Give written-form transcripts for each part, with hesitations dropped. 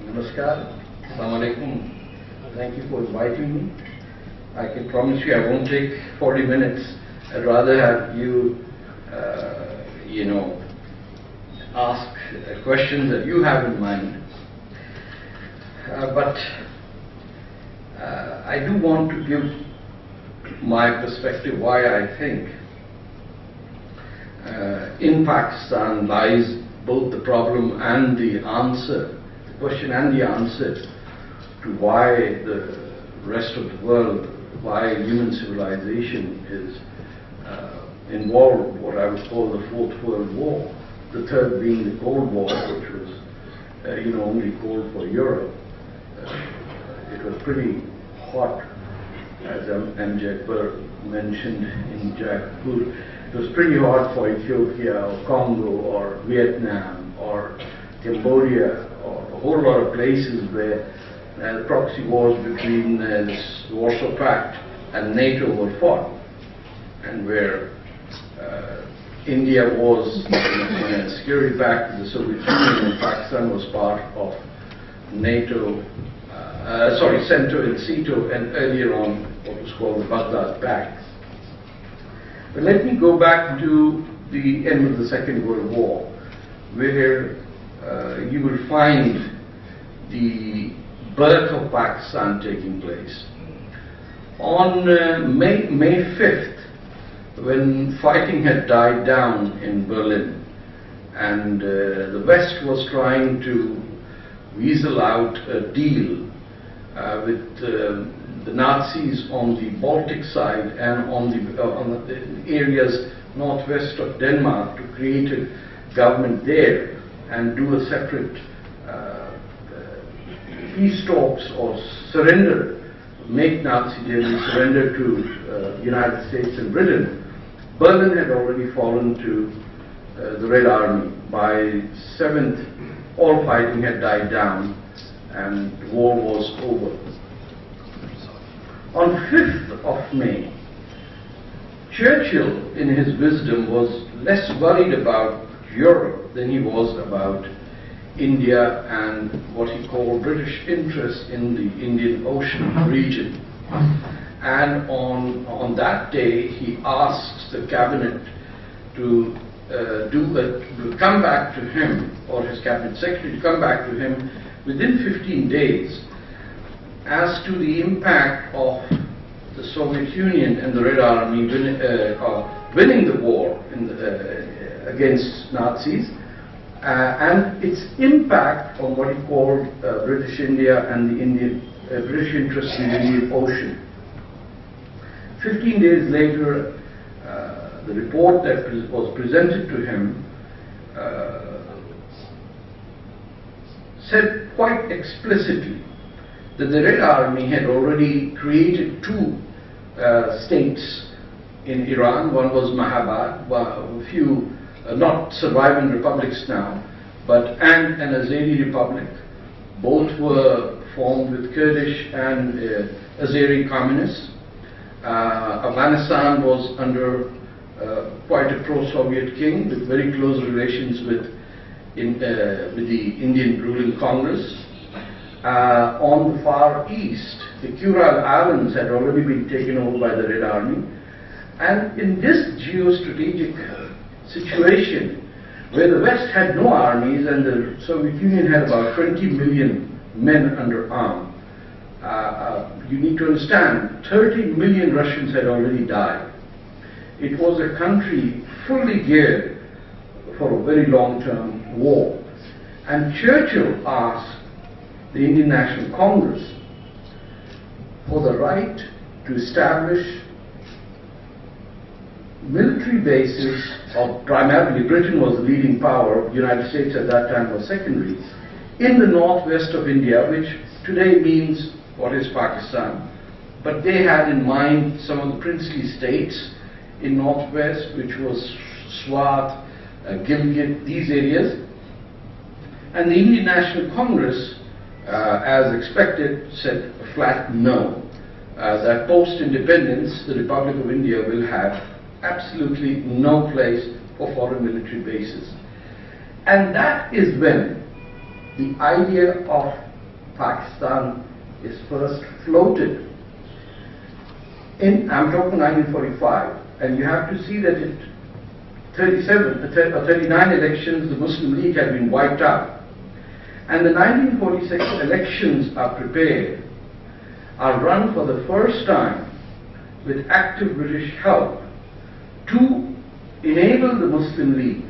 Namaskar. Assalamu alaikum. Thank you for inviting me. I can promise you I won't take 40 minutes. I'd rather have you, ask questions that you have in mind. But I do want to give my perspective why I think in Pakistan lies both the problem and the answer, the question and the answer to why the rest of the world, why human civilization is involved, what I would call the Fourth World War, the third being the Cold War, which was only cold for Europe. It was pretty hot, as M.J. Burr mentioned in Jaipur. It was pretty hot for Ethiopia or Congo or Vietnam or Cambodia or a whole lot of places where proxy wars between the Warsaw Pact and NATO were fought, and where India was in a security pact with the Soviet Union, and Pakistan was part of NATO, CENTO and CETO, and earlier on what was called the Baghdad Pact. But let me go back to the end of the Second World War, where you will find the birth of Pakistan taking place. On May 5th, when fighting had died down in Berlin, and the West was trying to weasel out a deal with the Nazis on the Baltic side and on the areas northwest of Denmark to create a government there and do a separate peace talks or surrender, make Nazi Germany surrender to the United States and Britain. Berlin had already fallen to the Red Army. By 7th, all fighting had died down and the war was over. On 5th of May, Churchill, in his wisdom, was less worried about Europe than he was about India and what he called British interests in the Indian Ocean region. And on that day, he asks the cabinet to come back to him, or his cabinet secretary to come back to him within 15 days as to the impact of the Soviet Union and the Red Army winning the war against Nazis, and its impact on what he called British India and the British interest in the Indian Ocean. 15 days later, the report that was presented to him said quite explicitly that the Red Army had already created two states in Iran. One was Mahabad, a few not surviving republics now, and an Azeri republic. Both were formed with Kurdish and Azeri communists. Afghanistan was under quite a pro-Soviet king with very close relations with the Indian ruling Congress. On the far east, the Kurile Islands had already been taken over by the Red Army. And in this geostrategic situation, where the West had no armies and the Soviet Union had about 20 million men under arm, you need to understand, 30 million Russians had already died. It was a country fully geared for a very long-term war. And Churchill asked the Indian National Congress for the right to establish military bases of, primarily Britain was the leading power, the United States at that time was secondary, in the northwest of India, which today means what is Pakistan. But they had in mind some of the princely states in northwest, which was Swat, Gilgit, these areas. And the Indian National Congress, as expected, said a flat no. That post-independence, the Republic of India will have absolutely no place for foreign military bases. And that is when the idea of Pakistan is first floated. I'm talking 1945, and you have to see that in 39 elections, the Muslim League had been wiped out. And the 1946 elections are prepared, are run for the first time with active British help to enable the Muslim League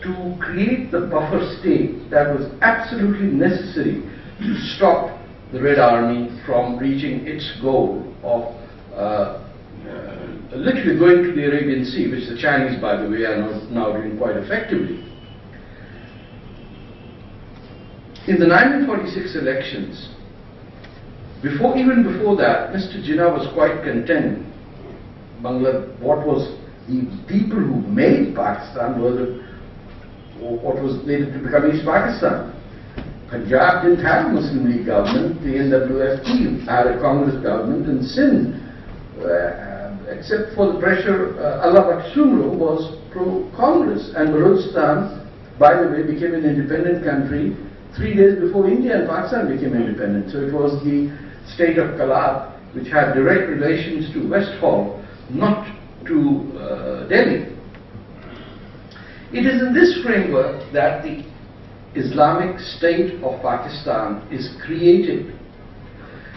to create the buffer state that was absolutely necessary to stop the Red Army from reaching its goal of literally going to the Arabian Sea, which the Chinese, by the way, are now doing quite effectively. In the 1946 elections, even before that, Mr. Jinnah was quite content. What was the people who made Pakistan were what was later to become East Pakistan. Punjab didn't have a Muslim League government. The NWFT had a Congress government, and Sindh, except for the pressure, Allah Baksumro was pro-Congress, and Balochistan, by the way, became an independent country 3 days before India and Pakistan became independent. So it was the state of Kalat, which had direct relations to Westphal, not to Delhi. It is in this framework that the Islamic State of Pakistan is created,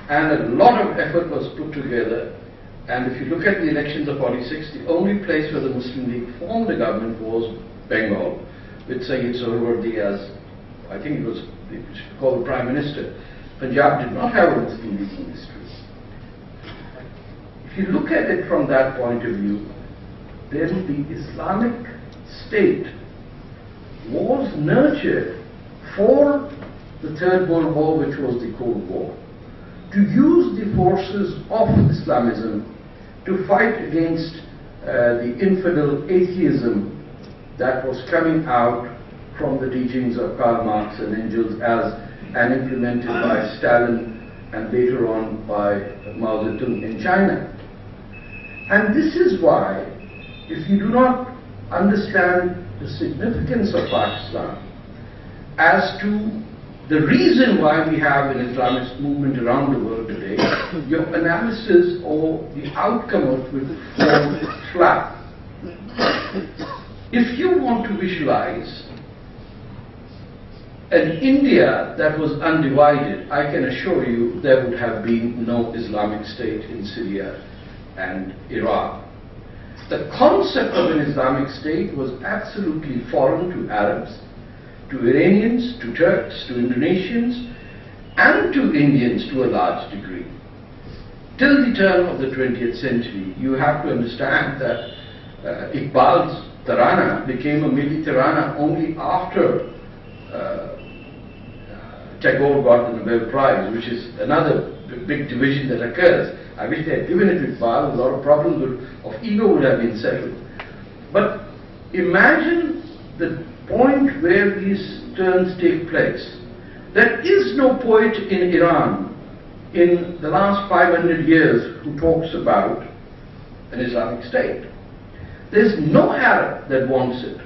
and a lot of effort was put together. And if you look at the elections of 46, the only place where the Muslim League formed a government was Bengal, with Sayyid Sohrawardi as, I think it was called the Prime Minister. Punjab did not have a Muslim League ministry. If you look at it from that point of view, then the Islamic State was nurtured for the Third World War, which was the Cold War, to use the forces of Islamism to fight against the infidel atheism that was coming out from the teachings of Karl Marx and Engels and implemented by Stalin and later on by Mao Zedong in China. And this is why, if you do not understand the significance of Pakistan as to the reason why we have an Islamist movement around the world today, your analysis or the outcome of it will fall flat. If you want to visualize an India that was undivided, I can assure you there would have been no Islamic State in Syria and Iraq. The concept of an Islamic State was absolutely foreign to Arabs, to Iranians, to Turks, to Indonesians, and to Indians to a large degree. Till the turn of the 20th century, you have to understand that Iqbal's Tarana became a Milli Tarana only after Tagore got the Nobel Prize, which is another big division that occurs. I wish they had given it to Iqbal. A lot of problems of ego would have been settled. But imagine the point where these turns take place. There is no poet in Iran in the last 500 years who talks about an Islamic State. There's no Arab that wants it.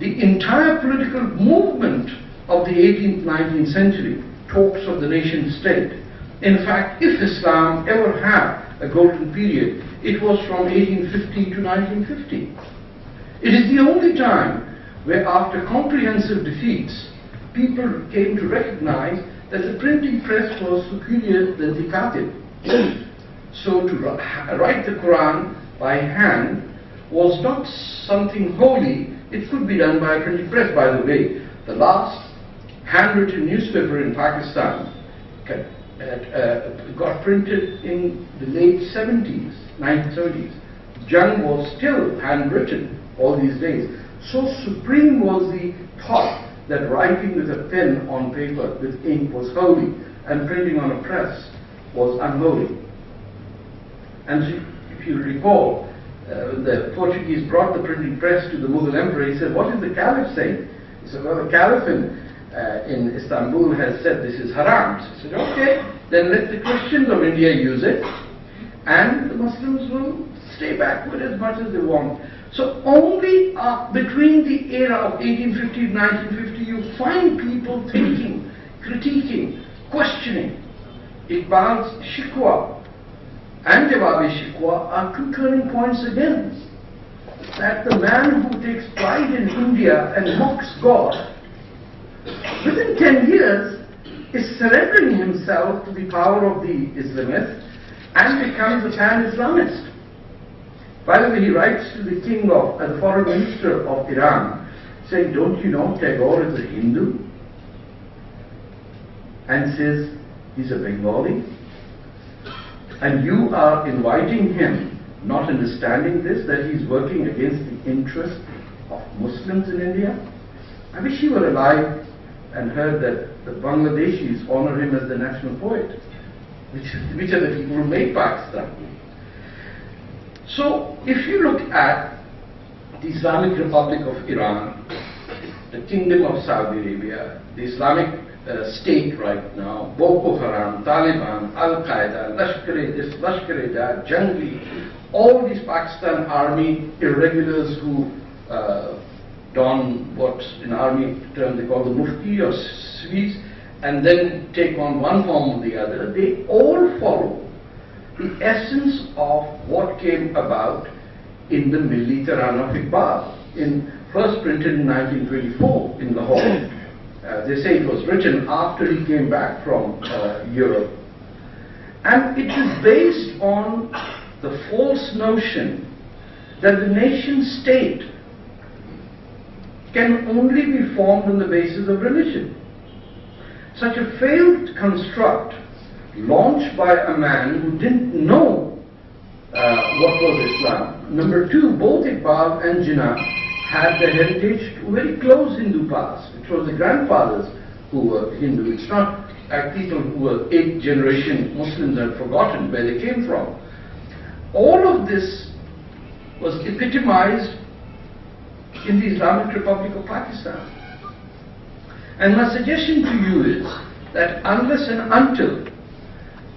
The entire political movement of the 18th, 19th century talks of the nation state. In fact, if Islam ever had a golden period, it was from 1850 to 1950. It is the only time where, after comprehensive defeats, people came to recognize that the printing press was superior than the Katib. So to write the Quran by hand was not something holy. It could be done by a printing press. By the way, the last handwritten newspaper in Pakistan got printed in the late 70s, 1970s. Jung was still handwritten all these days. So supreme was the thought that writing with a pen on paper with ink was holy and printing on a press was unholy. And if you recall, the Portuguese brought the printing press to the Mughal emperor. He said, "What is the Caliph saying?" He said, "Well, the Caliph in Istanbul has said this is haram." So he said, "Okay, then let the Christians of India use it, and the Muslims will stay backward as much as they want." So only between the era of 1850 and 1950 you find people thinking, critiquing, questioning. Iqbal's Shikwa and Jawab-e Shikwa are two turning points again. That the man who takes pride in India and mocks God, within 10 years is surrendering himself to the power of the Islamists and becomes a pan-Islamist. By the way, he writes to the king of, the foreign minister of Iran, saying, don't you know Tagore is a Hindu? And says, he's a Bengali. And you are inviting him, not understanding this, that he's working against the interests of Muslims in India. I wish he were alive and heard that the Bangladeshis honor him as the national poet, which are the people who made Pakistan. So, if you look at the Islamic Republic of Iran, the Kingdom of Saudi Arabia, the Islamic State right now, Boko Haram, Taliban, Al-Qaeda, Lashkar-e-this, Lashkar-e-that, Jangli, all these Pakistan army irregulars who don what in army term they call the mufti or swees, and then take on one form or the other, they all follow the essence of what came about in the Milli Tarana of Iqbal, first printed in 1924 in Lahore. They say it was written after he came back from Europe. And it is based on the false notion that the nation state can only be formed on the basis of religion. Such a failed construct, launched by a man who didn't know what was Islam. Number two, both Iqbal and Jinnah had their heritage to very close Hindu past. It was the grandfathers who were Hindu. It's not like people who were 8th generation Muslims and forgotten where they came from. All of this was epitomized in the Islamic Republic of Pakistan. And my suggestion to you is that unless and until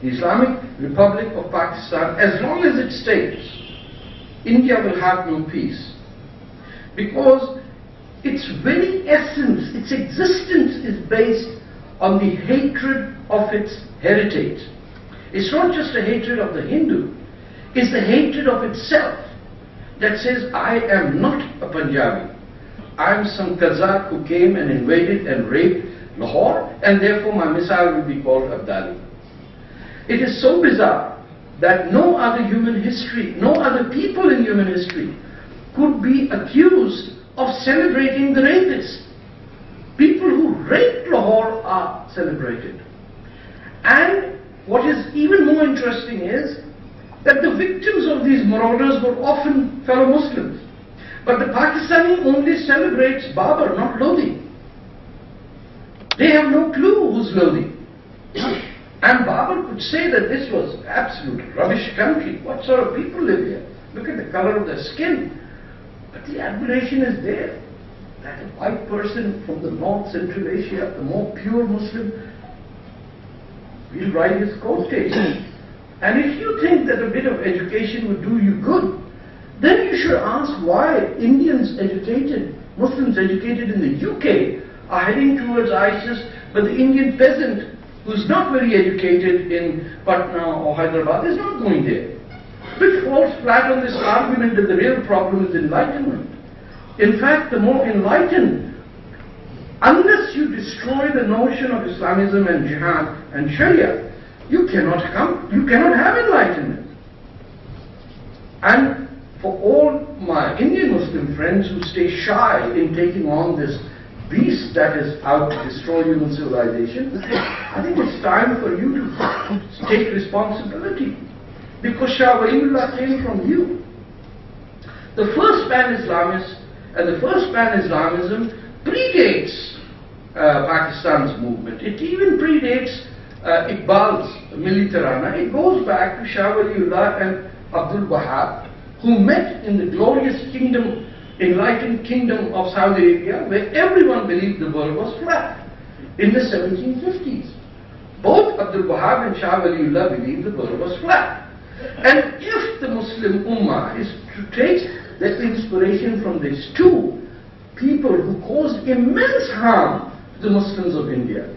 the Islamic Republic of Pakistan, as long as it stays, India will have no peace. Because its very essence, its existence is based on the hatred of its heritage. It's not just a hatred of the Hindu, it's the hatred of itself that says, I am not a Punjabi. I am some Kazakh who came and invaded and raped Lahore, and therefore my missile will be called Abdali. It is so bizarre that no other human history, no other people in human history could be accused of celebrating the rapists. People who raped Lahore are celebrated. And what is even more interesting is that the victims of these marauders were often fellow Muslims. But the Pakistani only celebrates Babur, not Lodi. They have no clue who's Lodi. And Babur could say that this was absolute rubbish country. What sort of people live here? Look at the color of their skin. But the admiration is there. That a white person from the North Central Asia, the more pure Muslim, will ride his coattails. And if you think that a bit of education would do you good, then you should ask why Indians educated, Muslims educated in the UK are heading towards ISIS, but the Indian peasant who's not very educated in Patna or Hyderabad is not going there. Which falls flat on this argument that the real problem is enlightenment. In fact, the more enlightened, unless you destroy the notion of Islamism and Jihad and Sharia, you cannot have enlightenment. And for all my Indian Muslim friends who stay shy in taking on this beast that is out to destroy human civilization, I think it's time for you to take responsibility. Because Shah Waliullah came from you. The first pan-Islamist and the first pan-Islamism predates Pakistan's movement. It even predates Iqbal's Milli Tarana. It goes back to Shah Waliullah and Abdul Wahab, who met in the glorious kingdom, enlightened kingdom of Saudi Arabia, where everyone believed the world was flat, in the 1750s. Both Abdul Wahab and Shah Waliullah believed the world was flat. And if the Muslim Ummah is to take their inspiration from these two people who caused immense harm to the Muslims of India.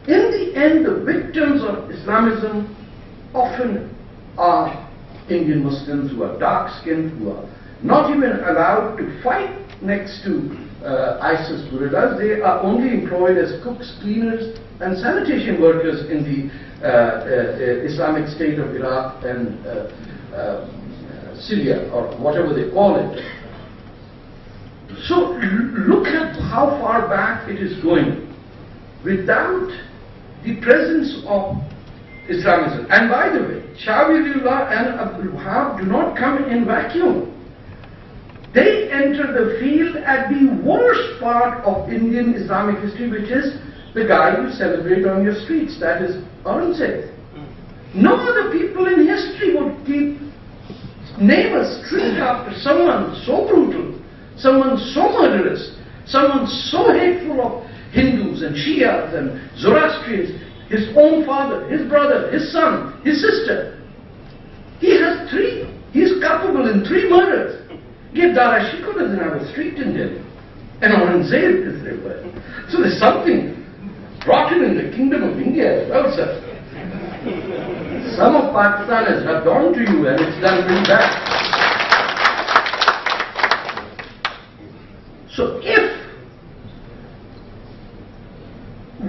In the end, the victims of Islamism often are Indian Muslims who are dark-skinned, who are not even allowed to fight next to ISIS guerrillas. They are only employed as cooks, cleaners, and sanitation workers in the Islamic State of Iraq and Syria, or whatever they call it. So look at how far back it is going without the presence of Islamism. And by the way, Shah Waliullah and Abdul Wahab do not come in vacuum. They enter the field at the worst part of Indian Islamic history, which is the guy you celebrate on your streets, that is Aurangzeb. No other people in history would name a street after someone so brutal, someone so murderous, someone so hateful of Hindus and Shias and Zoroastrians, his own father, his brother, his son, his sister. He has three. He is culpable in 3 murders. Yet Dara Shikoh doesn't have a street in Delhi. And Aurangzeb is there. So there's something rotten in the kingdom of India as well, sir. Some of Pakistan has rubbed on to you and it's done really bad. So if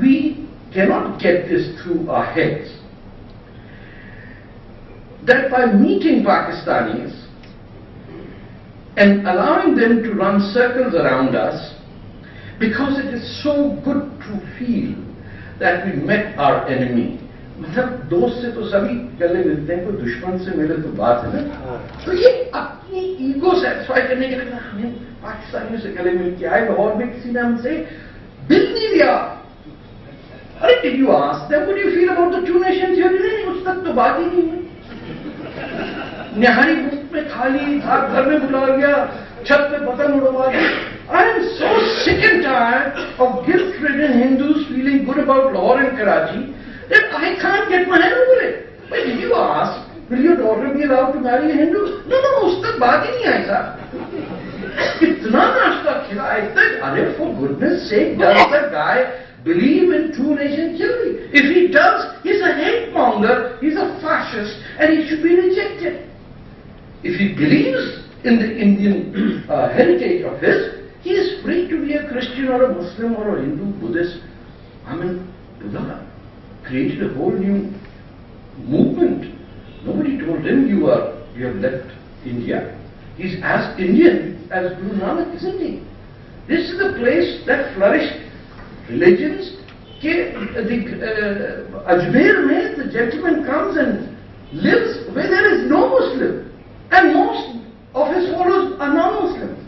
we cannot get this through our heads, that by meeting Pakistanis and allowing them to run circles around us, because it is so good to feel that we met our enemy. मतलब दोस्त से तो सभी गले मिलते हैं, कोई दुश्मन से मिले तो बात है ना. तो ये अपनी ईगो सेटिस्फाई करने के लिए हमें पाकिस्तानियों से गले मिल के आए. लाहौर में किसी ने हमसे बिल नहीं दिया. अरे did you ask them what do you feel about the two nation theory? नहीं, उस तक तो बात ही नहीं है. निहारी मुफ्त में खा ली, घर में बुला गया, छत पे पतंग उड़वा दी. I am so sick and tired of guilt-ridden Hindus feeling good about Lahore and Karachi that I can't get my head over it. But did you ask, will your daughter be allowed to marry a Hindu? No, उस तक बात ही नहीं आई साहब. इतना नाश्ता खिलाया, अरे for goodness sake, does the guy believe in two-nation theory? If he does, he's a hate-monger, he's a fascist, and he should be rejected. If he believes in the Indian heritage of his, he is free to be a Christian or a Muslim or a Hindu, Buddhist. I mean, Buddha created a whole new movement. Nobody told him you have left India. He's as Indian as Guru Nanak, isn't he? This is the place that flourished religions. Ajmer mein, the gentleman comes and lives where there is no Muslim, and most of his followers are non-Muslims.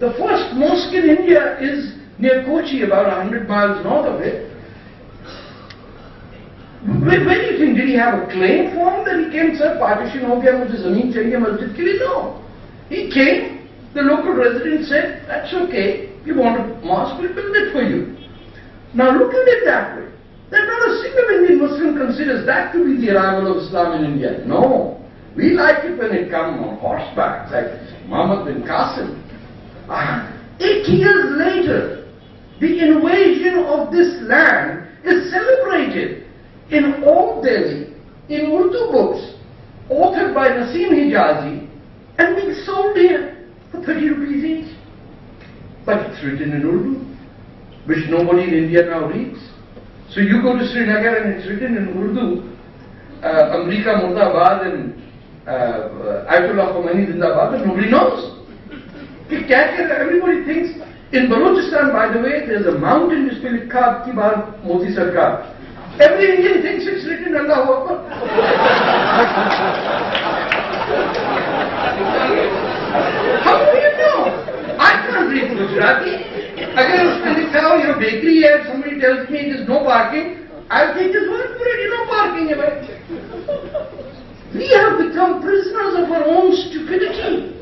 The first mosque in India is near Kochi, about 100 miles north of it. When do you think, did he have a claim form that he came, sir, partition ho gaya, mujhe zameen chahiye masjid ke liye? No. He came, the local resident said, that's okay, you want a mosque, we'll build it for you. Now look at it that way. That not a single Indian Muslim considers that to be the arrival of Islam in India. No. We like it when it comes on horseback, like Muhammad bin Qasim. 8 years later, the invasion of this land is celebrated in Old Delhi, in Urdu books, authored by Naseem Hijazi, and being sold here for 30 rupees each. But it's written in Urdu, which nobody in India now reads. So you go to Srinagar and it's written in Urdu, America Murdabad and Ayatollah Khomeini Zindabad, and nobody knows. Everybody thinks, in Balochistan, by the way, there's a mountain which will likha Abki Baar Modi Sarkar. Every Indian thinks it's written Allahu Akbar. How do you know? I can't read Gujarati. Again, उसमें लिखा हो, your bakery here, somebody tells me it is no parking, I'll take his word for it, no parking. We have become prisoners of our own stupidity.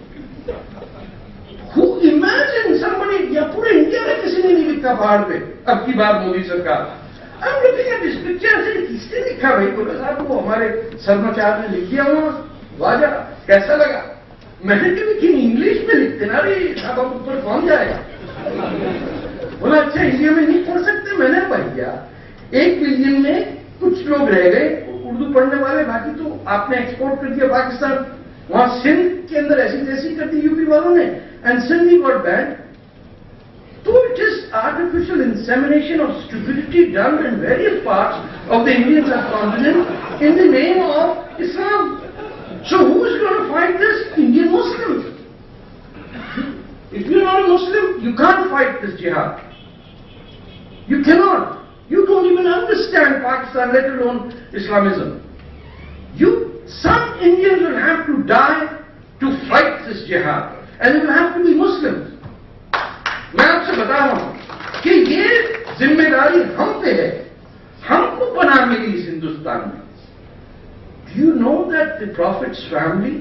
Who imagine somebody, या पूरे India में किसी ने नहीं लिखा पहाड़ पे, अब की बार मोदी सरकार. I'm looking at this picture and saying, किसने लिखा भाई? बोला साहब वो हमारे समाचार में लिख दिया हुआ, वाजा, कैसा लगा? मैंने कहा लेकिन इंग्लिश में लिखते ना, अरे अब ऊपर कौन जाएगा? बोला अच्छा इंडिया में नहीं पढ़ सकते? मैंने भैया 1 बिलियन में कुछ लोग रह गए उर्दू पढ़ने वाले, बाकी तो आपने एक्सपोर्ट कर दिया पाकिस्तान। वहां सिंध के अंदर ऐसी तैसी कर दी यूपी वालों ने, and Sindhi got ban. So it is artificial insemination of stupidity done in various parts of the Indian subcontinent in the name of Islam. So who is going to fight this? Indian Muslims. If you're not a Muslim, you can't fight this jihad. You cannot. You don't even understand Pakistan, let alone Islamism. Some Indians will have to die to fight this jihad, and they will have to be Muslims. मैं आपसे बता रहा हूं कि ये जिम्मेदारी हम पे है, हमको पनाह मिली इस हिंदुस्तान में। Do you know that the Prophet's family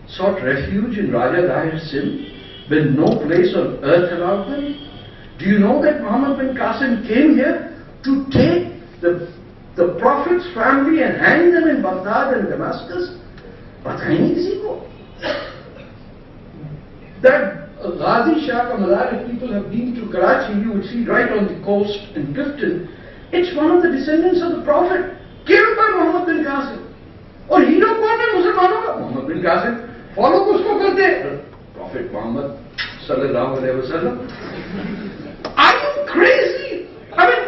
sought refuge in Raja Dahir Sindh when no place on earth allowed them? Do you know that Muhammad bin Qasim came here to take the Prophet's family and hang them in Baghdad and Damascus? पता ही नहीं किसी को। That Ghazi Shah ka Mazar, if people have been to Karachi, you would see right on the coast in Clifton, it's one of the descendants of the Prophet, killed by Muhammad bin Qasim. और hero कौन है मुसलमानों का? मोहम्मद बिन Qasim. Follow किसको करते हैं? Profit Mohammad सल्लल्लाहु अलैहि वसल्लम। Are you crazy? I mean,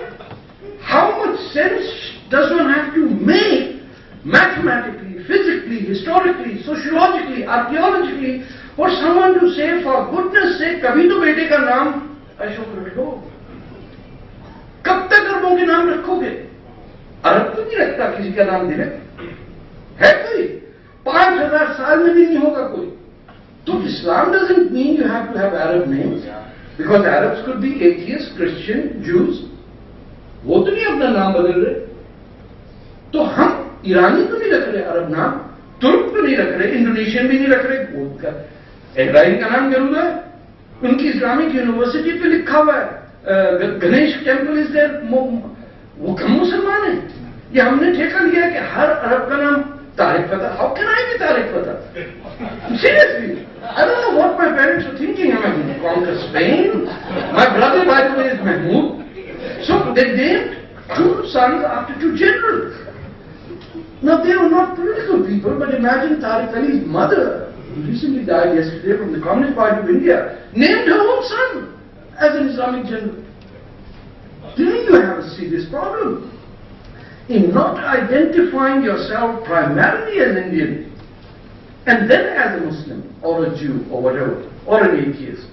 how much sense does one have to make mathematically, physically, historically, sociologically, archaeologically for someone to say, for goodness sake, कभी तो बेटे का नाम अशोक रख लो। कब तक अरबों के नाम रखोगे? अरब तो नहीं रखता किसी का नाम दिले, है कोई? 5000 साल में भी नहीं होगा कोई। तो Islam doesn't mean you have to have Arab names, because Arabs could be atheists, Christian, Jews. वो तो नहीं अपना नाम बदल रहे। तो हम ईरानी तो नहीं रख रहे अरब नाम, तुर्क तो नहीं रख रहे, इंडोनेशियन भी नहीं रख रहे। इब्राहिम का नाम जरूर है, उनकी इस्लामिक यूनिवर्सिटी पे लिखा हुआ है गणेश टेम्पल इज देयर, वो कम मुसलमान है। ये हमने ठेका लिया कि हर अरब का नाम Tarek Fatah. How can I be Tarek Fatah? Seriously, I don't know what my parents were thinking. I am conquer Spain, my brother by the way is Mahmud. So they named 2 sons after 2 generals. Now they were not political people, but imagine Tariq Ali's mother, who recently died yesterday from the Communist Party of India, named her own son as an Islamic general. Then you have a serious problem in not identifying yourself primarily as Indian and then as a Muslim or a Jew or whatever, or an atheist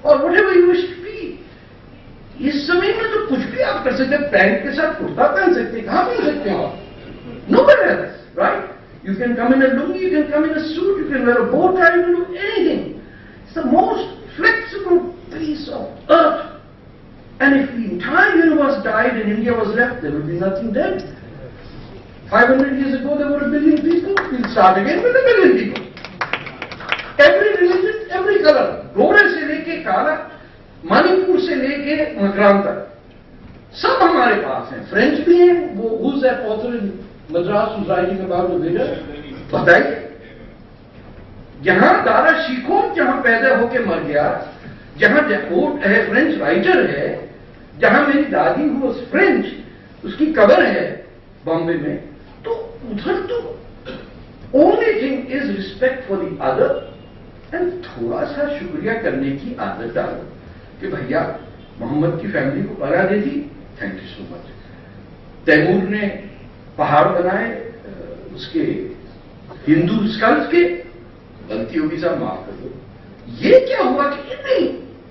or whatever you wish to be. इस समय में तो कुछ भी आप कर सकते हैं, पैंट के साथ कुर्ता पहन सकते हैं, कहां पहन सकते हो आप? Nobody else, right? You can come in a lungi, you can come in a suit, you can wear a bow tie, you can do anything. It's the most flexible piece of earth. And if the entire universe died and India was left, there would be nothing then. 500 years ago there were 1 billion people, we'll start again with 1 billion people. Every religion, every color. गोरे से लेके काला, मणिपुर से लेके मकरान तक, सब हमारे पास हैं। French भी हैं, वो who's that author in Madras who's writing about the Vedas? बताइए, जहां दारा शिकोह जहां पैदा होके मर गया, जहां जैकोट है फ्रेंच राइटर है, जहां मेरी दादी वो फ्रेंच, उसकी कब्र है बॉम्बे में, तो उधर तो only thing is respect for the other and थोड़ा सा शुक्रिया करने की आदत डालो कि भैया मोहम्मद की फैमिली को पनाह दे दी, thank you so much. Timur ने पहाड़ बनाए उसके हिंदू स्कल्स के, गलती होगी साहब माफ कर दो। ये क्या हुआ कि नहीं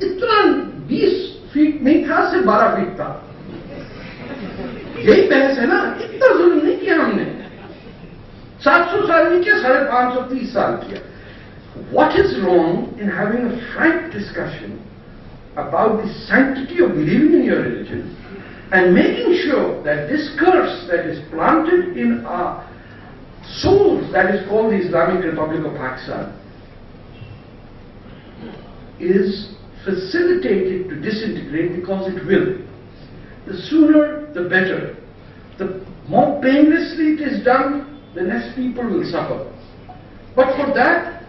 इतना 20 फीट नहीं था, सिर्फ 12 फीट था। यही बहस है ना, इतना जुल्म नहीं किया हमने, 700 साल नहीं किया, 530 साल किया। What is wrong in having a frank discussion about the sanctity of believing in your religion and making sure that this curse that is planted in our souls, that is called the Islamic Republic of Pakistan, is facilitated to disintegrate, because it will. The sooner the better. The more painlessly it is done, the less people will suffer. But for that,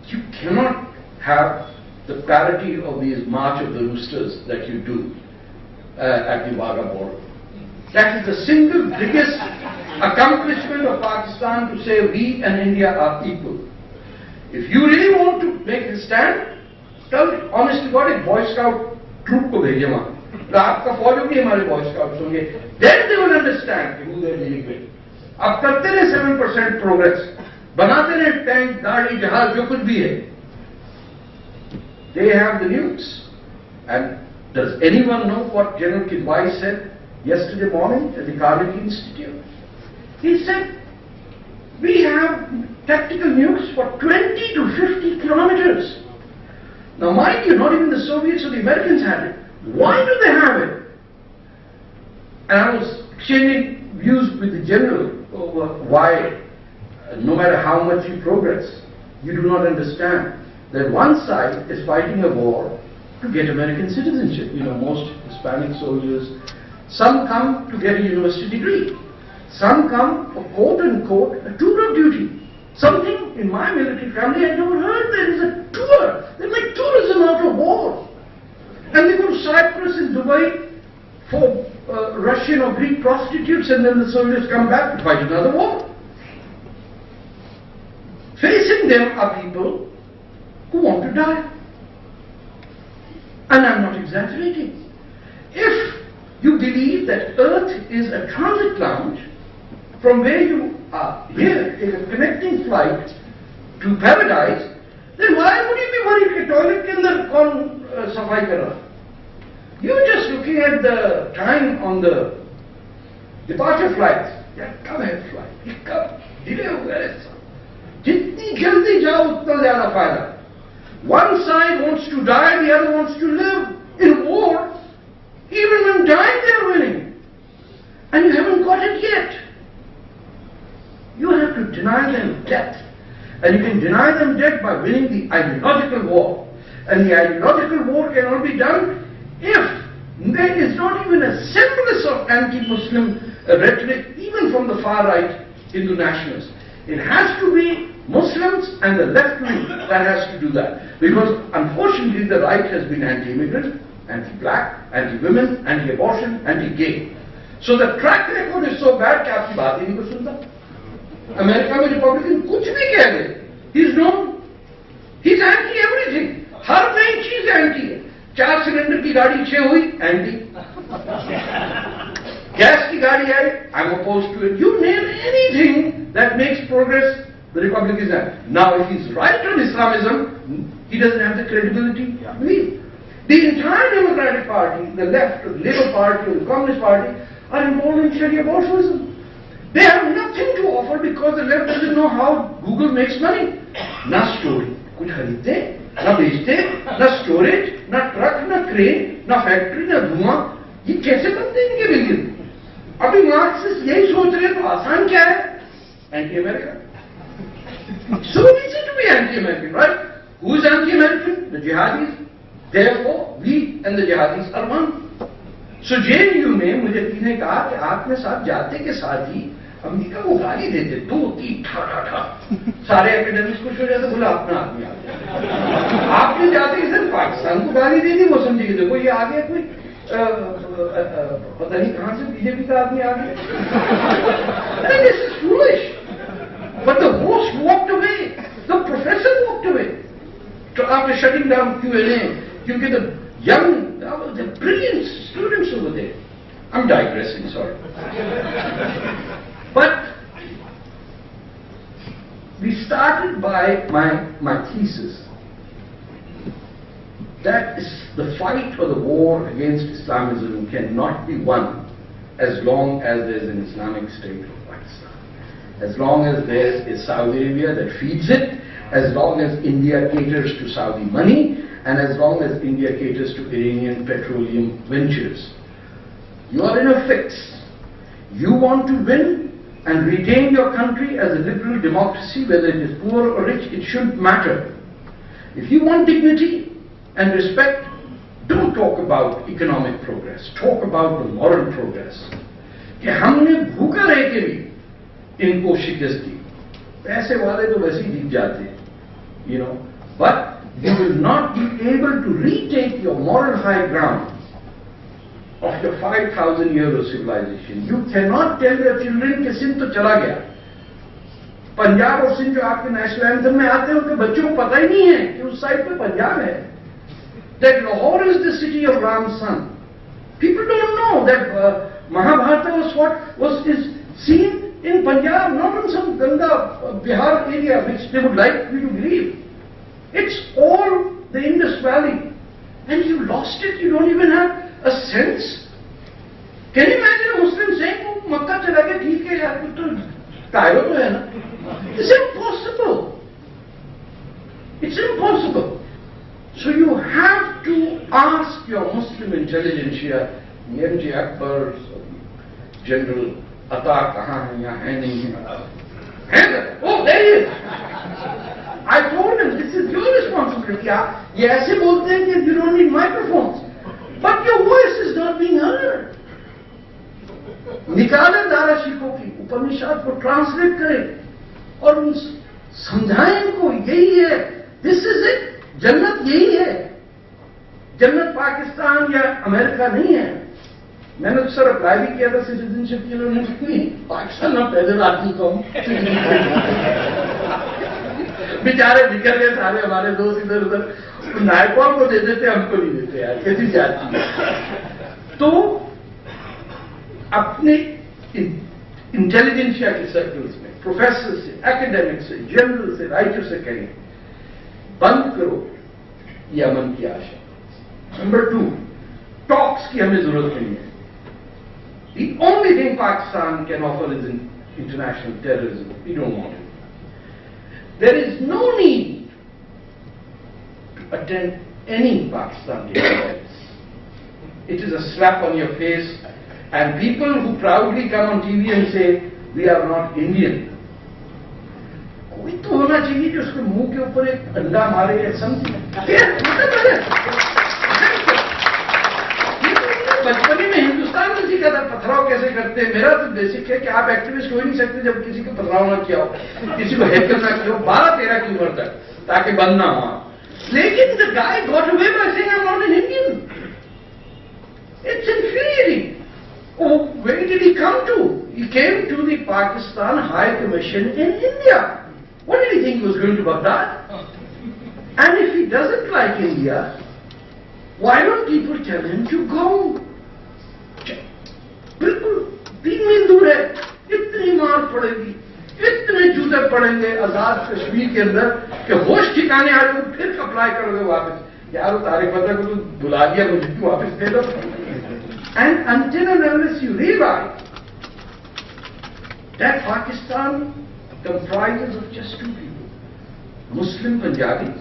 You cannot have the parity of these March of the Roosters that you do at the Wagah border. That is the single biggest accomplishment of Pakistan, to say we and India are equal. If you really want to make a stand, tell honest to God, a Boy Scout troop ko bheje wahan. Aapka fauj hogi, hamare Boy Scouts honge. Then they will understand who they are dealing with. Ab karte rahe 7% progress. Banate rahe tank, gaadi, jahaz, jo kuch bhi hai. They have the nukes. And does anyone know what General Kidwai said yesterday morning at the Carnegie Institute? He said, we have tactical nukes for 20 to 50 kilometers. Now mind you, not even the Soviets or the Americans had it. Why do they have it? And I was exchanging views with the general over why, no matter how much you progress, you do not understand that one side is fighting a war to get American citizenship. You know, most Hispanic soldiers, some come to get a university degree. Some come for quote-unquote a tour of duty. Something in my military family I never heard. There is a tour. They make tourism out of war. And they go to Cyprus and Dubai for Russian or Greek prostitutes, and then the soldiers come back to fight another war. Facing them are people who want to die. And I'm not exaggerating. If you believe that Earth is a transit lounge from where you are here in a connecting flight to paradise, then why would you be worried that toilet ke andar kaun safai kar raha? You're just looking at the time on the departure flights. Yeah, kab hai flight? Ye kab delay ho gaya aisa? Jitni jaldi jao utna zyada fayda. One side wants to die, the other wants to live. In war, even when dying they are winning. And you haven't got it yet. You have to deny them death. And you can deny them death by winning the ideological war. And the ideological war can only be done if there is not even a semblance of anti-Muslim rhetoric, even from the far right Hindu-nationalists. It has to be Muslims and the left wing that has to do that. Because unfortunately the right has been anti-immigrant, anti-black, anti-women, anti-abortion, anti-gay. So the track record is so bad that aapki baat hi nahi sunta. America mein Republican kuch bhi keh de. He's known. He's anti-everything. Har nayi cheez anti hai. 4 cylinder ki gaadi 6 hui, anti. Gas ki gaadi hai, I'm opposed to it. You name anything that makes progress, the Republic is anti. Now if he's right on Islamism, he doesn't have the credibility to believe. The entire Democratic Party, the left, the Labour Party, or the Communist Party are involved in Sharia abortionism. They have nothing to offer because the left doesn't know how Google makes money. Na story, kuch khareedte, na bechte, na storage, na truck, na crane, na factory, na धुआं. ये कैसे बनते हैं इनके building? अभी Marxist यही सोच रहे हैं तो आसान क्या है? Anti-American. So easy to be anti-American, right? Who is anti-American? The jihadis. Therefore, we and the jihadis are one. So JNU में मुझे किसी ने कहा कि आप में साथ जाते के साथ ही अमेरिका को गाली देते 2-3 ठा सारे एकेडमिक्स को छोड़ जाते बोला अपना आदमी आ गया आपने जाते कि सर पाकिस्तान को गाली दे दी वो समझे कि देखो ये आ गया कोई पता नहीं कहां से बीजेपी का आदमी आ गया this is foolish but the host walked away the professor walked away so after shutting down Q&A you get the young the brilliant students over there. I'm digressing, sorry. But we started by my thesis that is the fight or the war against Islamism cannot be won as long as there is an Islamic State of Pakistan. As long as there is Saudi Arabia that feeds it, as long as India caters to Saudi money, and as long as India caters to Iranian petroleum ventures. You are in a fix. You want to win and retain your country as a liberal democracy, whether it is poor or rich, it shouldn't matter. If you want dignity and respect, don't talk about economic progress. Talk about the moral progress. कि हमने भूखा रह के भी इनको शिकस्त दी. पैसे वाले तो वैसे ही जीत जाते हैं. You know, But you will not be able to retake your moral high ground of your 5,000 years of civilization. You cannot tell your children कि सिंध तो चला गया. पंजाब और सिंध जो आपके नेशनल एंथम में आते हैं उनके बच्चों को पता ही नहीं है कि उस साइड पे पंजाब है. That Lahore is the city of Ram's son. People don't know that Mahabharata is seen in Punjab, not in some Ganga Bihar area which they would like you to believe. It's all the Indus Valley, and you lost it. You don't even have a sense. Can you imagine a Muslim saying, "Oh, Makkah chala gaya, theek hai yaar, to Cairo to hai na." It's impossible. It's impossible. So you have to ask your Muslim intelligentsia, MJ Akbar, General Atta kahan hai, yahan hai nahi hai. Oh, there he is. I told him, this is your responsibility. Ye aise bolte hain ki you don't need microphones. But your voice is not being heard. निकाले दारा शिखों की, उपनिषद को translate करें और उन समझाएं इनको यही है, दिस इज इट, जन्नत यही है. जन्नत पाकिस्तान या अमेरिका नहीं है. मैंने तो सर अप्लाई भी किया था सिटीजनशिप के लिए, उन्होंने पाकिस्तान में पैदल आदमी को बेचारे बिखर गए सारे हमारे दोस्त इधर उधर. नायकों को दे देते, हमको नहीं देते यार, कैसी जाती है. तो अपने इंटेलिजेंशिया के सर्कल्स में प्रोफेसर से, एकेडमिक से, जनरल से, राइटर से कहें, बंद करो ये अमन की आशा. नंबर 2, टॉक्स की हमें जरूरत नहीं है. The only thing Pakistan can offer is international terrorism. We don't want it. There is no need to attend any Pakistan Day events. It is a slap on your face, and people who proudly come on TV and say, we are not Indian. कोई तो होना चाहिए जो उसके मुंह के ऊपर एक अंडा मारे या समथिंग. बचपन में हिंदुस्तान में सीखा था पथराव कैसे करते हैं. मेरा तो बेसिक है कि आप एक्टिविस्ट हो ही नहीं सकते जब किसी को पथराव ना किया हो, किसी को हैकर ना किया हो 12-13 की उम्र तक, ताकि बंद ना हो. लेकिन the guy got away by saying I'm not an Indian. It's infuriating. Oh, where did he come to? He came to the Pakistan High Commission in India. What did he think he was going to Baghdad? And if he doesn't like India, why don't people tell him to go? बिल्कुल 3 मील दूर है, इतनी मार पड़ेगी, इतने जूते पड़ेंगे आजाद कश्मीर के अंदर कि होश ठिकाने आ जाओ, फिर अप्लाई करोगे वापस. यार वो तारिक फतेह को तो बुला दिया, मुझे क्यों वापस दे दो. And until and unless you realize that Pakistan comprises of just 2 people, Muslim Punjabis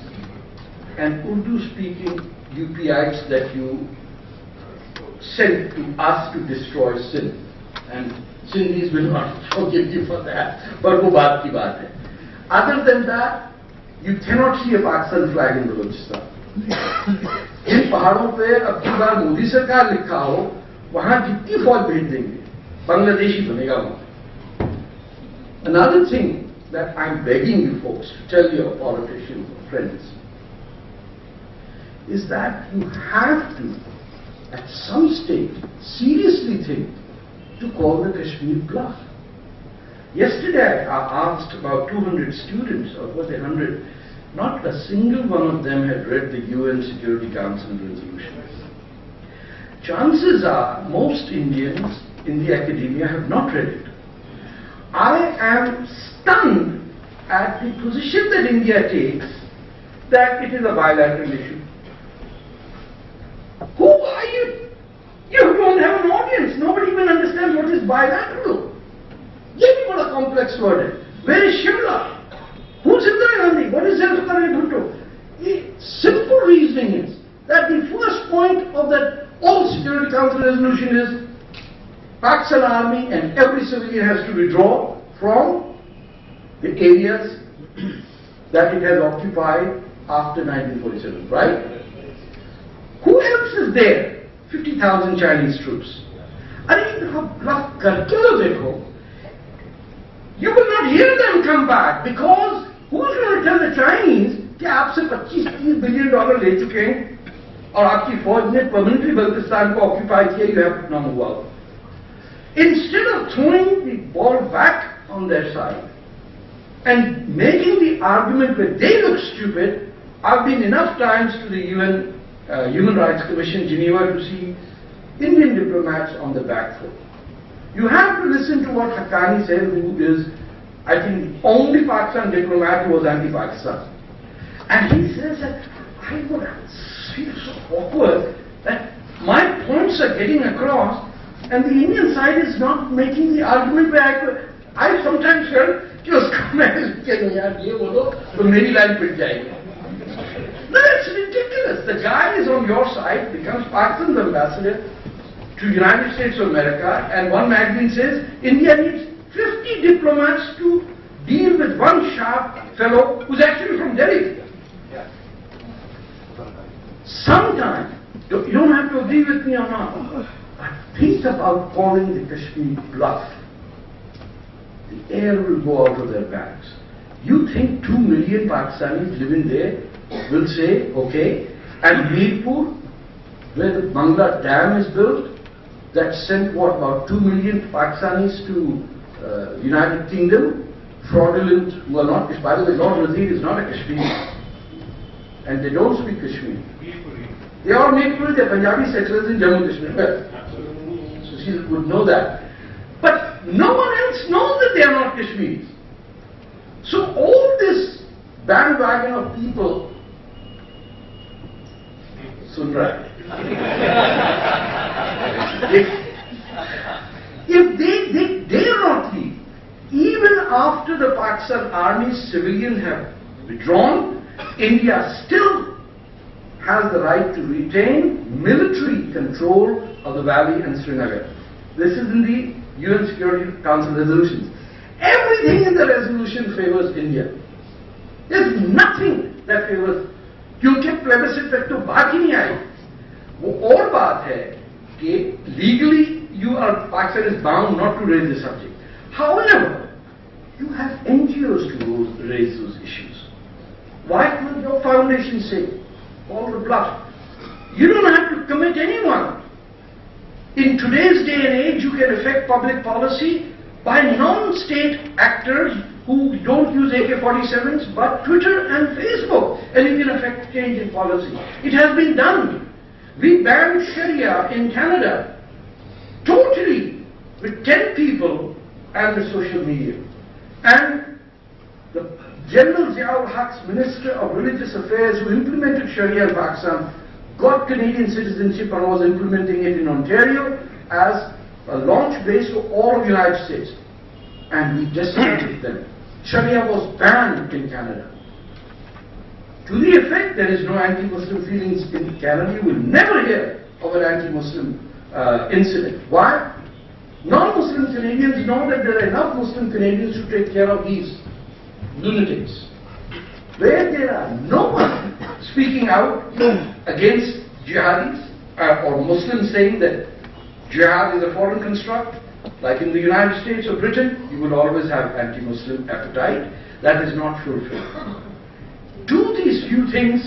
and Urdu-speaking UPites that you sent to us to destroy Sindh. And Sindhis will not forgive you for that, but वो बात की बात है. Other than that, you cannot see a Pakistan flag in Balochistan. जिन पहाड़ों पे अब की बार मोदी सरकार लिखा हो, वहां जितनी फौज भेज देंगे, बांग्लादेशी बनेगा वहां. Another thing that I'm begging you folks to tell your politicians or friends is that you have to, at some stage, seriously think to call the Kashmir bluff. Yesterday I asked about 200 students, or was it 100, not a single one of them had read the UN Security Council resolutions. Chances are most Indians in the academia have not read it. I am stunned at the position that India takes that it is a bilateral issue. Who are you? You don't have an audience. Nobody even understands what is bilateral. ये भी बड़ा complex word है. Where is Shimla? Who's Indira Gandhi? What is Zulfikar Ali Bhutto? The simple reasoning is that the first point of that all Security Council resolution is Pakistan Army and every civilian has to withdraw from the areas that it has occupied after 1947, right? Who else is there? 50,000 Chinese troops. I mean, bluff karke to dekho. You will not hear them come back, because who's going to tell the Chinese क्या आपसे 25-30 billion dollar ले चुके हैं और आपकी फौज ने permanently Baltistan को ऑक्यूपाई किया, you have to now move out. Instead of throwing the ball back on their side and making the argument where they look stupid, I've been enough times to the UN Human Rights Commission, Geneva, to see Indian diplomats on the back foot. You have to listen to what Haqqani said, who is, I think, the only Pakistan diplomat who was anti-Pakistan. And he says that I would feel so awkward that my points are getting across and the Indian side is not making the argument where I sometimes felt कि उसका message क्या नहीं यार ये बोलो तो मेरी line पिट जाएगी. No, it's ridiculous. The guy is on your side, becomes Pakistan's ambassador to United States of America, and one magazine says India needs 50 diplomats to deal with one sharp fellow who's actually from Delhi. Sometime, you don't have to agree with me or not, but think about calling the Kashmir bluff. The air will go out of their bags. You think 2 million Pakistanis living there will say, okay, and Mirpur, where the Bangla Dam is built, that sent what, about 2 million Pakistanis to United Kingdom, fraudulent, who are not, by the way, Lord Nazir is not a Kashmiri, and they don't speak Kashmiri. They are Mirpur, they're Punjabi settlers in Jammu Kashmir. So she would know that. But no one else knows that they are not Kashmiris. So all this bandwagon of people, Sunra, if they dare not leave, even after the Pakistan Army's civilians have withdrawn, India still has the right to retain military control of the valley and Srinagar. This is in the UN Security Council resolutions. Everything in the resolution favors India. There's nothing that favors. क्योंकि plebiscite तक तो बात ही नहीं आई. वो और बात है कि legally Pakistan is bound not to raise the subject. However, you have NGOs to raise those issues. Why could your foundation say all the bluff? You don't have to commit anyone. In today's day and age, you can affect public policy by non-state actors who don't use AK-47s but Twitter and Facebook, and you can affect change in policy. It has been done. We banned Sharia in Canada totally with 10 people and the social media. And the General Ziaul Haq's Minister of Religious Affairs, who implemented Sharia in Pakistan, got Canadian citizenship and was implementing it in Ontario as a launch base for all of the United States. And we decimated them. Sharia was banned in Canada. To the effect there is no anti-Muslim feelings in Canada. You will never hear of an anti-Muslim incident. Why? Non-Muslim Canadians know that there are enough Muslim Canadians to take care of these lunatics. Where there are no one speaking out against jihadis or Muslims saying that jihad is a foreign construct, like in the United States or Britain, you will always have anti-Muslim appetite. That is not fulfilled. Do these few things,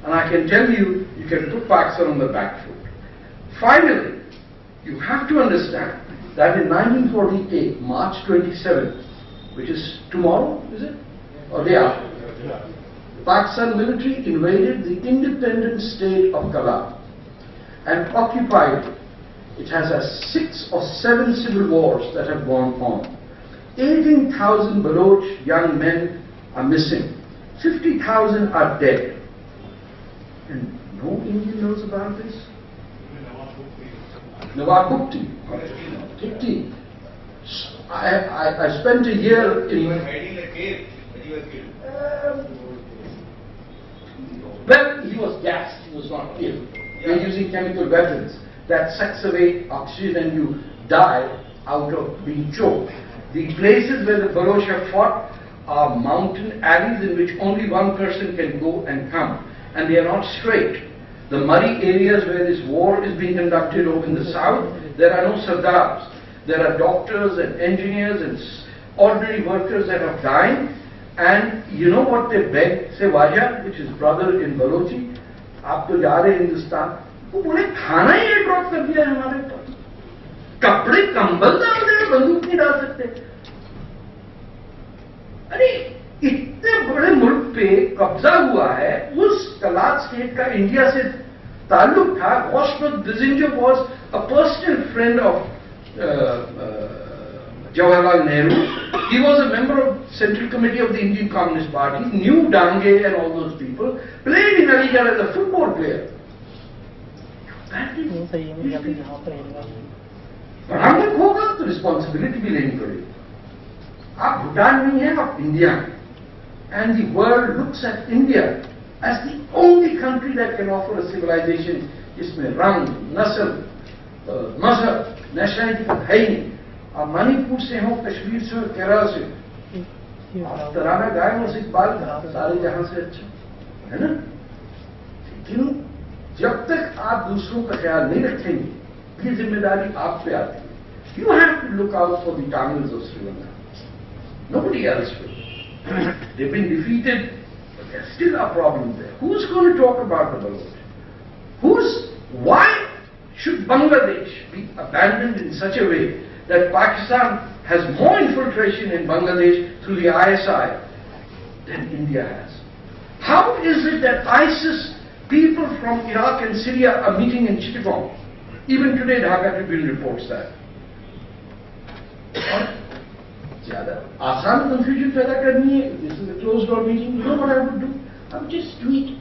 and I can tell you, you can put Pakistan on the back foot. Finally, you have to understand that in 1948, March 27th, which is tomorrow, is it? Or day after? The Pakistan military invaded the independent state of Kala and occupied it. It has 6 or 7 civil wars that have gone on. 18,000 Baloch young men are missing. 50,000 are dead. And no Indian knows about this? Nawab Bhupti. Bhupti. I spent a year in... He was hiding in a cave when he was killed. Well, he was gassed, he was not killed. They were using chemical weapons that sucks away oxygen and you die out of being choked. The places where the Baloch have fought are mountain alleys in which only one person can go and come, and they are not straight. The muddy areas where this war is being conducted over in the south, there are no sardars. There are doctors and engineers and ordinary workers that are dying. And you know what they begged? Say Waja, which is brother in Balochi, आप तो जा रहे हिंदुस्तान, वो बोले खाना ही drop कर दिया है हमारे ऊपर, कपड़े कंबल डाल दे, बंदूक नहीं डाल सकते। अरे इतने बड़े मुल्क पे कब्जा हुआ है, उस कलात स्टेट का इंडिया से ताल्लुक था। Washburg Bridginger was a personal friend of Jawaharlal Nehru. He was a member of Central Committee of the Indian Communist Party, knew Dange and all those people, played in Aligarh as a football player. पर हम लोग होगा तो responsibility भी लेनी पड़ेगी। आप भूटान नहीं है, आप इंडिया हैं, and the world looks at India as the only country that can offer a civilization जिसमें रंग, नस्ल, मजहब, नेशनलिटी का है ही नहीं। आप मणिपुर से हो, कश्मीर से हो, केरल से हो, आप तराना गाए हो, इकबाल सारे जहां से अच्छा है ना। लेकिन जब तक आप दूसरों का ख्याल नहीं रखेंगे, ये जिम्मेदारी आप पे आती है। You have to look out for the Tamils of Sri Lanka. Nobody else will. They've been defeated, but there's still a problem there. Who's going to talk about the Baloch? Why should Bangladesh be abandoned in such a way that Pakistan has more infiltration in Bangladesh through the ISI than India has? How is it that ISIS people from Iraq and Syria are meeting in Chittagong? Even today Dhaka Tribune reports that. ज़्यादा आसान confusion पैदा करनी है, this is a closed door meeting, you know what I would do? I would just tweet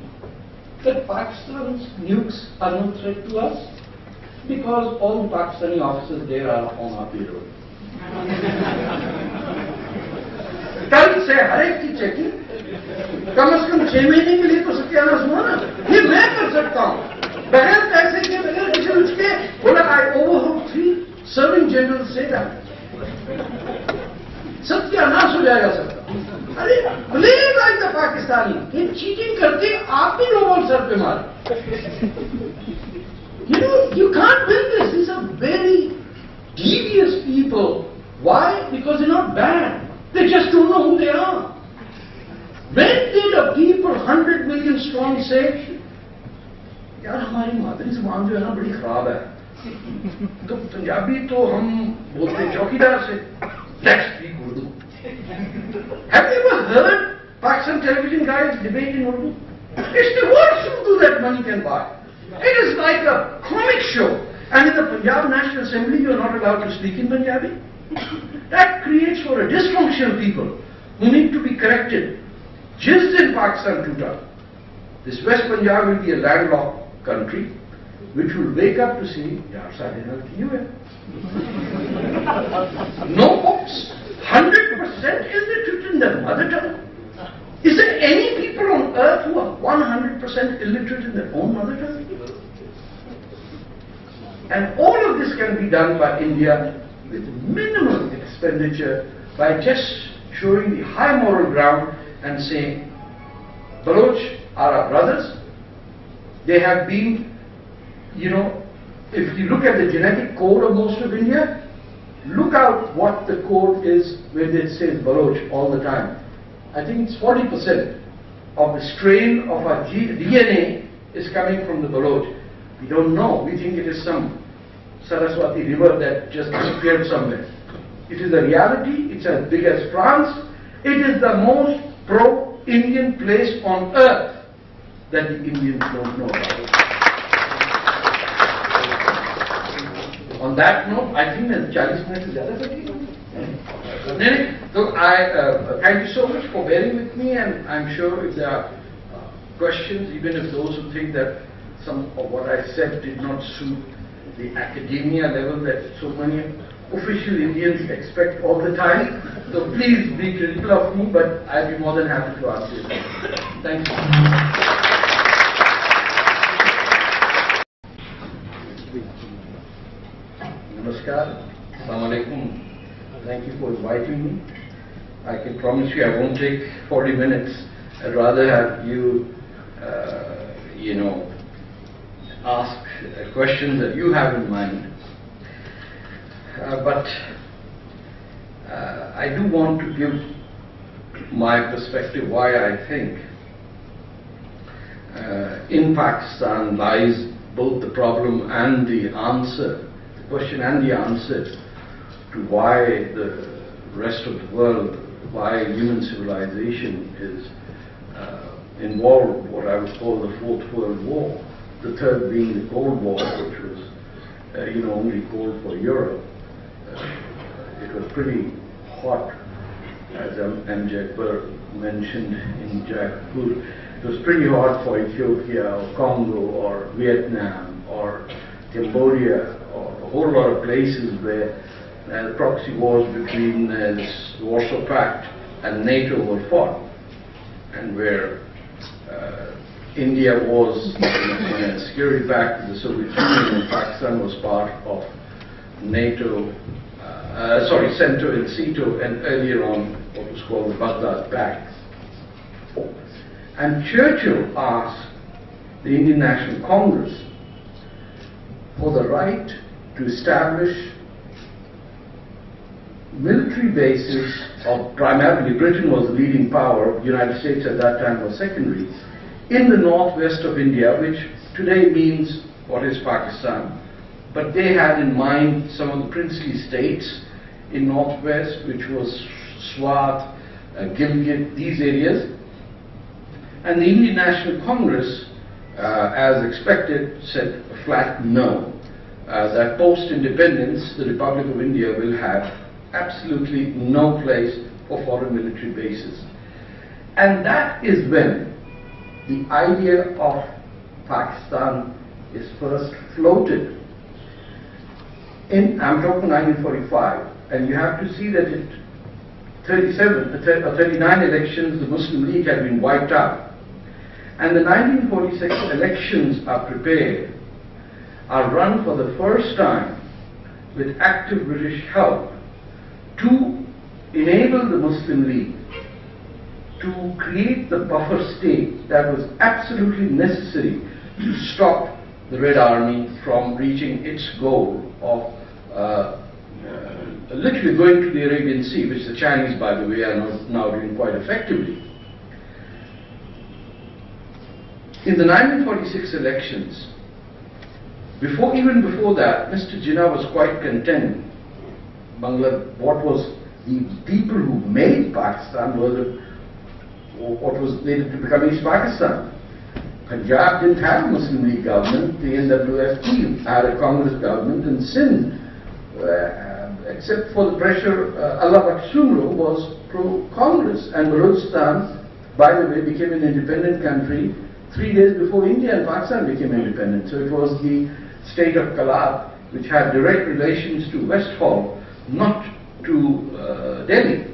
that Pakistan's nukes are no threat to us, because all the Pakistani officers there are on our payroll. कल से हर एक की checking, कम से कम 6 महीने के लिए तो सत्यानाश हुआ ना। ये मैं कर सकता हूं बगैर पैसे के, बगैर किसी उसके। बोला I overheard 3 serving generals say that. सत्यानाश हो जाएगा सबका। अरे प्ले लाइक द पाकिस्तानी, ये चीटिंग करके आप भी नोबल सर पे मारे। You know, you can't win this. These are very devious people. Why? Because they're not bad. They just don't know who they are. When did a people 100 million strong say, यार हमारी मादरी ज़बान जो है ना बड़ी खराब है, तो पंजाबी तो हम बोलते चौकीदार से, let's speak Urdu. Have you ever heard Pakistan television guys debate in Urdu? It's the worst Urdu that money can buy. It is like a comic show. And in the Punjab National Assembly, you are not allowed to speak in Punjabi. That creates for a dysfunctional people who need to be corrected. Just in Pakistan toota, this West Punjab will be a landlocked country, which will wake up to see, yaar saade naal ki hue. No books, 100% illiterate in their mother tongue. Is there any people on earth who are 100% illiterate in their own mother tongue? And all of this can be done by India with minimal expenditure, by just showing the high moral ground and saying, Baloch are our brothers. They have been, you know, if you look at the genetic code of most of India, look out what the code is when it says Baloch all the time. I think it's 40% of the strain of our DNA is coming from the Baloch. We don't know. We think it is some Saraswati river that just disappeared somewhere. It is a reality. It's as big as France. It is the most pro-Indian place on earth that the Indians don't know about. On that note, I think that 40 minutes is ज़्यादा लगेगा। So I thank you so much for bearing with me, and I'm sure if there are questions, even if those who think that some of what I said did not suit the academia level that so many official Indians expect all the time, so please be critical of me, but I'll be more than happy to answer you. Thank you. Namaskar. Assalamu alaikum. Thank you for inviting me. I can promise you I won't take 40 minutes. I'd rather have you, ask questions that you have in mind. But I do want to give my perspective, why I think in Pakistan lies both the problem and the answer, the question and the answer to why the rest of the world, why human civilization is involved what I would call the Fourth World War, the third being the Cold War, which was only cold for Europe. It was pretty hot, as M. Jaipur mentioned in Jaipur. It was pretty hot for Ethiopia or Congo or Vietnam or Cambodia or a whole lot of places where the proxy wars between the Warsaw Pact and NATO were fought, and where India was in a security pact with the Soviet Union, and Pakistan was part of NATO, CENTO and CETO, and earlier on what was called the Baghdad Pact. And Churchill asked the Indian National Congress for the right to establish military bases of, primarily Britain was the leading power, the United States at that time was secondary, in the northwest of India, which today means what is Pakistan. But they had in mind some of the princely states in northwest, which was Swat, Gilgit, these areas. And the Indian National Congress, as expected, said a flat no, that post-independence the Republic of India will have absolutely no place for foreign military bases. And that is when the idea of Pakistan is first floated. I'm talking 1945, and you have to see that in 39 elections the Muslim League had been wiped out. And the 1946 elections are prepared, are run for the first time with active British help to enable the Muslim League to create the buffer state that was absolutely necessary to stop the Red Army from reaching its goal of literally going to the Arabian Sea, which the Chinese, by the way, are now doing quite effectively. In the 1946 elections, even before that, Mr. Jinnah was quite content. What was the people who made Pakistan were what was needed to become East Pakistan. Punjab didn't have a Muslim League government. The NWFT had a Congress government, and Sindh, except for the pressure, Allah Bakhshumro was pro-Congress, and Balochistan, by the way, became an independent country 3 days before India and Pakistan became independent. So it was the state of Kalat, which had direct relations to Westphal, not to Delhi.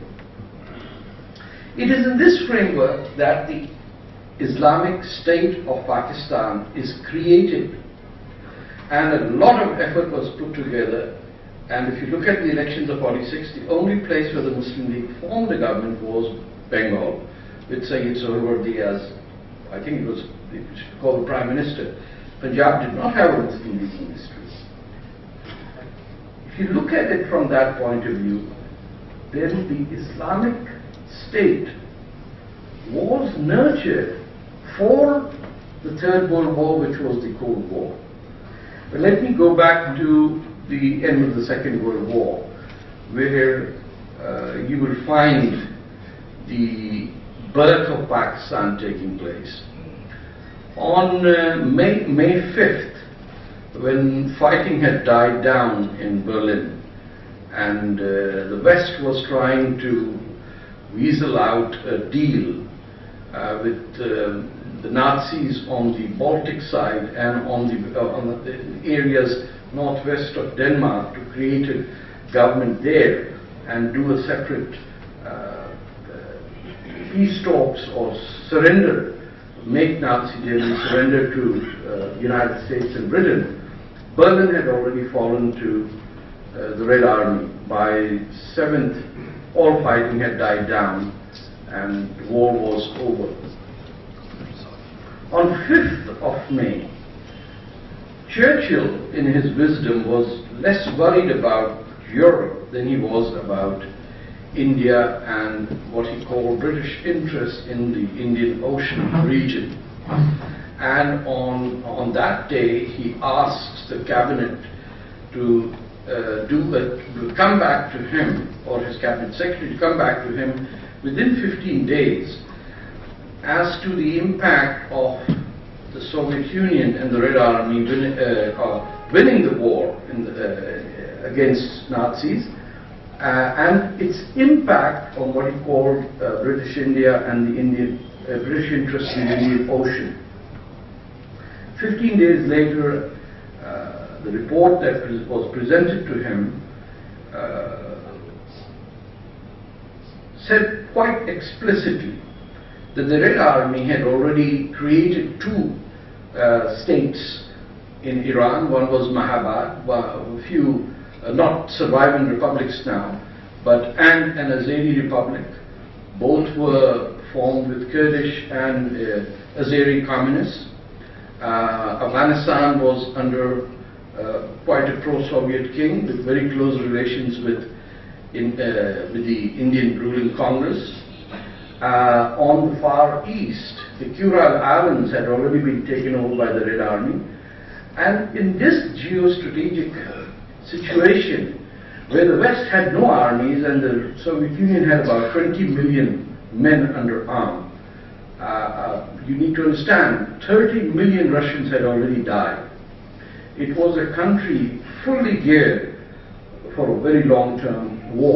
It is in this framework that the Islamic State of Pakistan is created, and a lot of effort was put together. And if you look at the elections of 46, the only place where the Muslim League formed a government was Bengal, with Sayyid Sohrawardi as, I think it was called the Prime Minister. Punjab did not have a Muslim League ministry. If you look at it from that point of view, then the Islamic State was nurtured for the Third World War, which was the Cold War. But let me go back to the end of the Second World War, where you will find the birth of Pakistan taking place. On May 5th, when fighting had died down in Berlin, and the West was trying to weasel out a deal with the Nazis on the Baltic side and on the areas northwest of Denmark, to create a government there and do a separate peace talks or surrender, make Nazi Germany surrender to the United States and Britain. Berlin had already fallen to the Red Army. By 7th, all fighting had died down and the war was over. On 5th of May, Churchill, in his wisdom, was less worried about Europe than he was about India and what he called British interests in the Indian Ocean region. And on that day, he asked the cabinet to come back to him, or his cabinet secretary to come back to him within 15 days as to the impact of the Soviet Union and the Red Army winning the war against Nazis, and its impact on what he called British India and the British interests in the Indian Ocean. 15 days later, the report that was presented to him said quite explicitly that the Red Army had already created two states in Iran. One was Mahabad, a few not surviving republics now, and an Azeri republic. Both were formed with Kurdish and Azeri communists. Afghanistan was under quite a pro-Soviet king with very close relations with the Indian ruling Congress. On the far east, the Kuril Islands had already been taken over by the Red Army. And in this geostrategic situation, where the West had no armies and the Soviet Union had about 20 million men under arms, you need to understand, 30 million Russians had already died. It was a country fully geared for a very long-term war.